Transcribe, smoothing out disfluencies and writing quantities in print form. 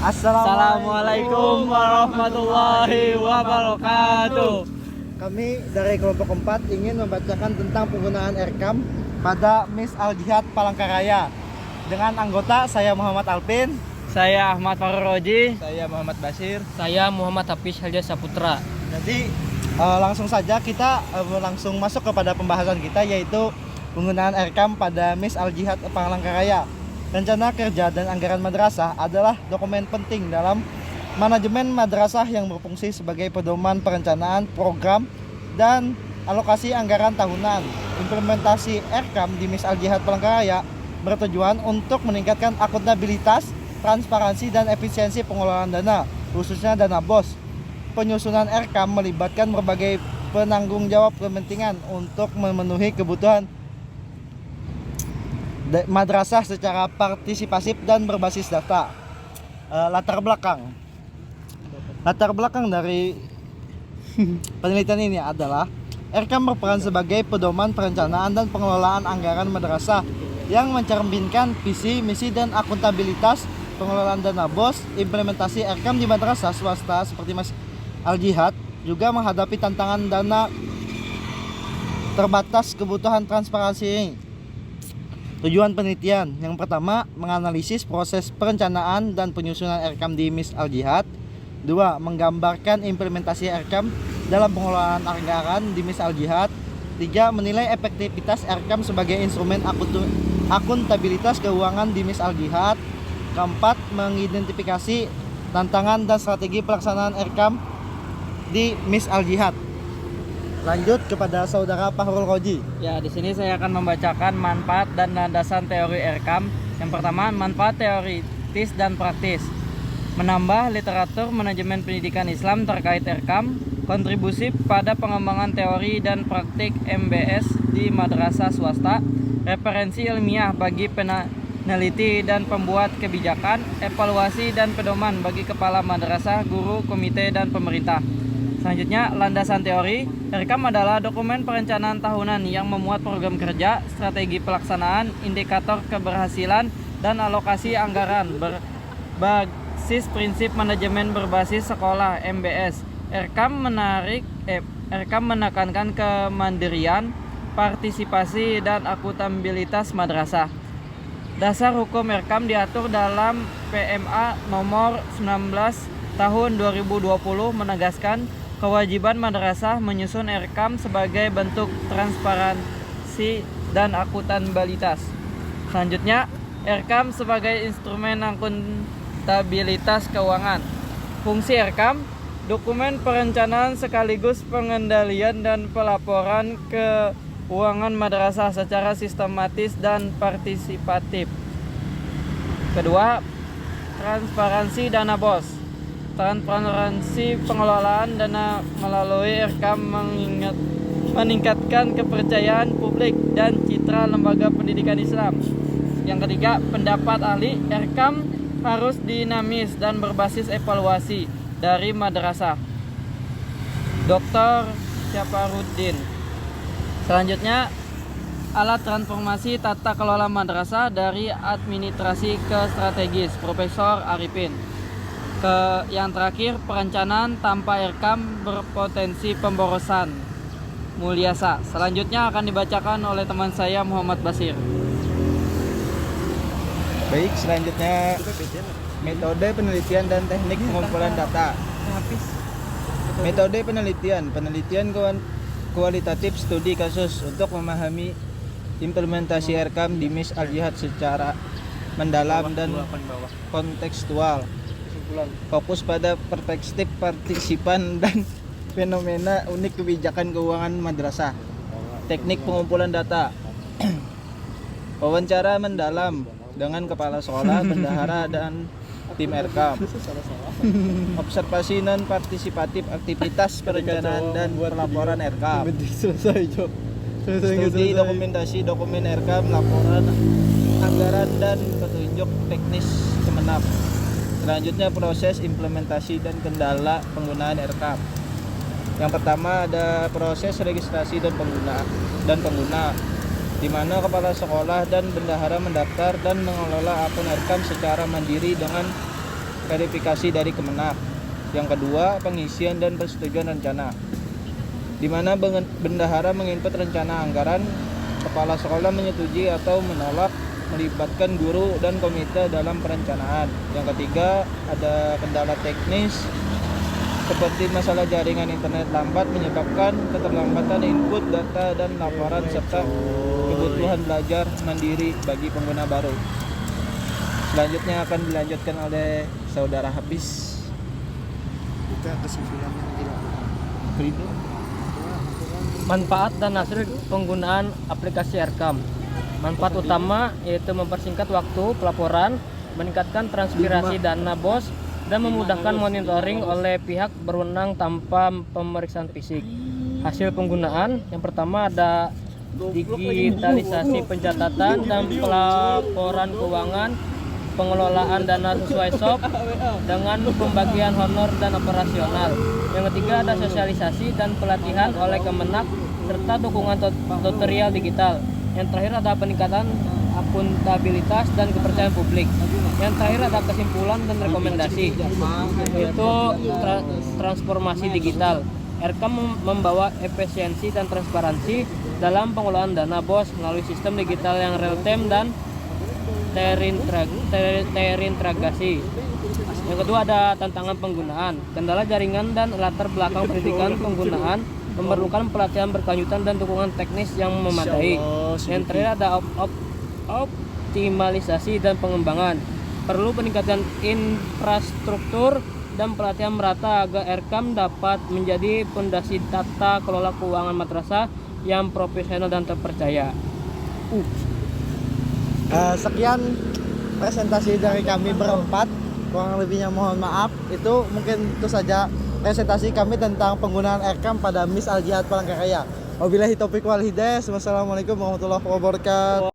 Assalamualaikum warahmatullahi wabarakatuh. Kami dari kelompok 4 ingin membacakan tentang penggunaan Erkam pada Miss Al-Jihad Palangkaraya dengan anggota saya Muhammad Alpin, Saya Ahmad Farroji. Saya Muhammad Basir. Saya Muhammad Hafiz Halja Saputra. Jadi langsung saja kita langsung masuk kepada pembahasan kita, yaitu penggunaan Erkam pada Miss Al-Jihad Palangkaraya. Rencana kerja dan anggaran madrasah adalah dokumen penting dalam manajemen madrasah yang berfungsi sebagai pedoman perencanaan program dan alokasi anggaran tahunan. Implementasi Erkam di Miss Al-Jihad Palangkaraya bertujuan untuk meningkatkan akuntabilitas, transparansi dan efisiensi pengelolaan dana, khususnya dana BOS. Penyusunan Erkam melibatkan berbagai penanggung jawab kepentingan untuk memenuhi kebutuhan madrasah secara partisipasif dan berbasis data. Latar belakang dari penelitian ini adalah Erkam berperan sebagai pedoman perencanaan dan pengelolaan anggaran madrasah yang mencerminkan visi, misi dan akuntabilitas pengelolaan dana BOS. Implementasi Erkam di madrasah swasta seperti Miss Al-Jihad juga menghadapi tantangan dana terbatas, kebutuhan transparansi ini. Tujuan penelitian yang pertama, menganalisis proses perencanaan dan penyusunan Erkam di Miss Al-Jihad. 2. Menggambarkan implementasi Erkam dalam pengelolaan anggaran di Miss Al-Jihad. 3. Menilai efektivitas Erkam sebagai instrumen akuntabilitas keuangan di Miss Al-Jihad. Keempat, mengidentifikasi tantangan dan strategi pelaksanaan Erkam di Miss Al-Jihad. Lanjut kepada saudara Fahrul Roji. Ya, di sini saya akan membacakan manfaat dan landasan teori Erkam. Yang pertama, manfaat teoritis dan praktis. Menambah literatur manajemen pendidikan Islam terkait Erkam, kontribusi pada pengembangan teori dan praktik MBS di madrasah swasta, referensi ilmiah bagi peneliti dan pembuat kebijakan, evaluasi dan pedoman bagi kepala madrasah, guru, komite, dan pemerintah. Selanjutnya, landasan teori. Erkam adalah dokumen perencanaan tahunan yang memuat program kerja, strategi pelaksanaan, indikator keberhasilan, dan alokasi anggaran berbasis prinsip manajemen berbasis sekolah MBS. Erkam menekankan kemandirian, partisipasi, dan akuntabilitas madrasah. Dasar hukum Erkam diatur dalam PMA nomor 19 tahun 2020 menegaskan kewajiban madrasah menyusun Erkam sebagai bentuk transparansi dan akuntabilitas. Selanjutnya, Erkam sebagai instrumen akuntabilitas keuangan. Fungsi Erkam, dokumen perencanaan sekaligus pengendalian dan pelaporan keuangan madrasah secara sistematis dan partisipatif. Kedua, transparansi dana BOS. Transparansi pengelolaan dana melalui Erkam meningkatkan kepercayaan publik dan citra lembaga pendidikan Islam. Yang ketiga, pendapat ahli. Erkam harus dinamis dan berbasis evaluasi dari madrasah. Dr. Syafaruddin. Selanjutnya, alat transformasi tata kelola madrasah dari administrasi ke strategis, Profesor Arifin. Yang terakhir, perencanaan tanpa Erkam berpotensi pemborosan, Mulyasa. Selanjutnya akan dibacakan oleh teman saya Muhammad Basir. Baik, selanjutnya metode penelitian dan teknik pengumpulan data. Metode penelitian kualitatif studi kasus untuk memahami implementasi Erkam di Miss Al-Jihad secara mendalam dan kontekstual. Fokus pada perspektif partisipan dan fenomena unik kebijakan keuangan madrasah. Teknik pengumpulan data. Wawancara mendalam dengan kepala sekolah, bendahara, dan tim Erkam. Observasi non partisipatif aktivitas perencanaan dan pelaporan Erkam. Studi dokumentasi dokumen Erkam, laporan anggaran dan petunjuk teknis Kemenap. Selanjutnya, proses implementasi dan kendala penggunaan Erkam. Yang pertama ada proses registrasi dan pengguna, di mana kepala sekolah dan bendahara mendaftar dan mengelola akun Erkam secara mandiri dengan verifikasi dari Kemenak. Yang kedua, pengisian dan persetujuan rencana, di mana bendahara menginput rencana anggaran, kepala sekolah menyetujui atau menolak, melibatkan guru dan komite dalam perencanaan. Yang ketiga, ada kendala teknis seperti masalah jaringan internet lambat menyebabkan keterlambatan input data dan laporan serta kebutuhan belajar mandiri bagi pengguna baru. Selanjutnya akan dilanjutkan oleh saudara Habis. Kita kesimpulannya Frido. Manfaat dan hasil penggunaan aplikasi Erkam. Manfaat utama yaitu mempersingkat waktu pelaporan, meningkatkan transparansi dana BOS, dan memudahkan monitoring oleh pihak berwenang tanpa pemeriksaan fisik. Hasil penggunaan yang pertama ada digitalisasi pencatatan dan pelaporan keuangan, pengelolaan dana sesuai SOP dengan pembagian honor dan operasional. Yang ketiga ada sosialisasi dan pelatihan oleh Kemenak serta dukungan tutorial digital. Yang terakhir ada peningkatan akuntabilitas dan kepercayaan publik. Yang terakhir ada kesimpulan dan rekomendasi, yaitu transformasi digital. Erkam membawa efisiensi dan transparansi dalam pengelolaan dana BOS melalui sistem digital yang real time dan terintegrasi. Yang kedua ada tantangan penggunaan, kendala jaringan dan latar belakang pendidikan penggunaan memerlukan pelatihan berkelanjutan dan dukungan teknis yang memadai. Yang terakhir ada optimalisasi dan pengembangan, perlu peningkatan infrastruktur dan pelatihan merata agar Erkam dapat menjadi fondasi tata kelola keuangan madrasah yang profesional dan terpercaya. Sekian presentasi dari kami berempat, kurang lebihnya mohon maaf. Itu mungkin itu saja presentasi kami tentang penggunaan Erkam pada Miss Al Jihad Palangkaraya. Wabillahi taufiq wal hidayah. Wassalamualaikum warahmatullahi wabarakatuh.